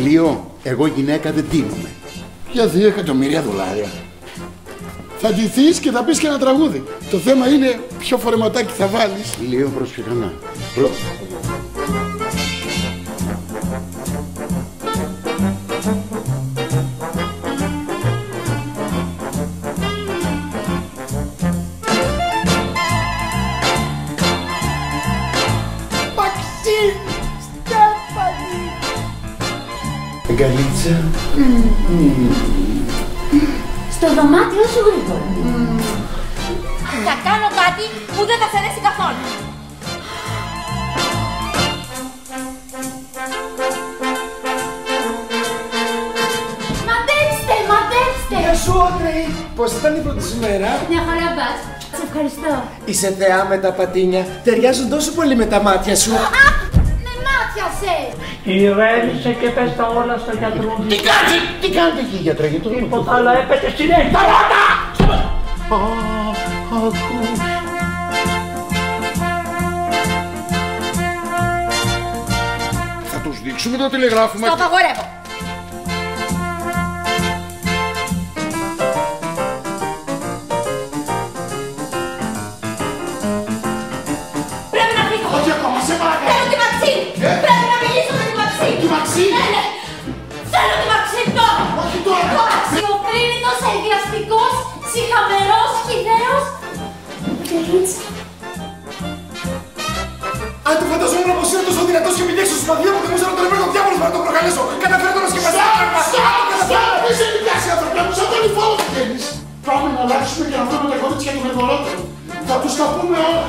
Λίο, εγώ γυναίκα δεν τίμομαι. Για 2 εκατομμύρια δολάρια. Θα ντυθείς και θα πεις και ένα τραγούδι. Το θέμα είναι ποιο φορεματάκι θα βάλεις. Λίο, πρόσεχε κανά. Αγκαλίτσα. Στο δωμάτιο σου γρήγορα. Θα κάνω κάτι που δεν θα σε αρέσει καθόλου. Μαντέψτε, μαντέψτε! Γεια σου, Όντρεϊ! Πώς ήταν η πρώτη σου μέρα? Μια χαρά μπας. Σε ευχαριστώ. Είσαι θεά με τα πατίνια. Ταιριάζουν τόσο πολύ με τα μάτια σου. Με μάτιασε! Ηρέμησε και πες τα όλα στο γιατρό. Τι κάνετε εκεί, γιατρέ, γιατί το Τίποτα, αλλά έπαιζε συνέχεια. Τα ρώτα! Θα τους δείξουμε το τηλεγράφημα. Το απαγορεύω. Πρέπει να φύγω. Όχι ακόμα, σε παρακαλώ. Θέλω τη Μαξίν. Πρέπει να μιλήσω με τη Μαξίν. Τη Μαξίν. Ναι. Θέλω τη Μαξίν τώρα. Όχι τώρα. Αξιοκρίνητος, ενδιαστικός, σιχαμερός, χιδαίος. Τελίτσα. Αν το φανταζόμουν πως είναι τόσο δυνατός και μιλήσει στο σπαθιά μου, δεν μπορούσα να τον έπαιρνε ο διάβολος να τον προκαλέσω. Καταφέρω να σκεπαστεί. Είσαι νοικιάσει, άνθρωπε μου, σαν τον υφάλο βγαίνεις. Πάμε να αλλάξουμε και να βρούμε τα κορίτσια του με δωρότερο. Θα τους τα πούμε όλα.